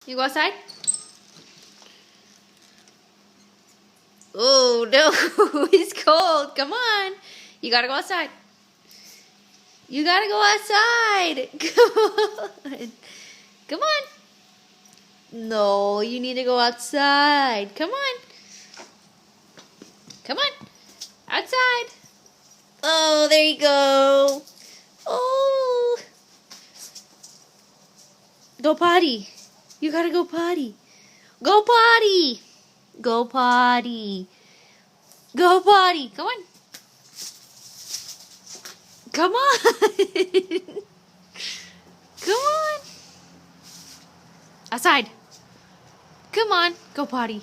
You go outside? Oh, no. It's cold. Come on. You gotta go outside. You gotta go outside. Come on. Come on. No, you need to go outside. Come on. Come on. Outside. Oh, there you go. Oh. Go potty. You gotta go potty. Go potty. Go potty. Go potty. Come on. Come on. Come on. Outside. Come on. Go potty.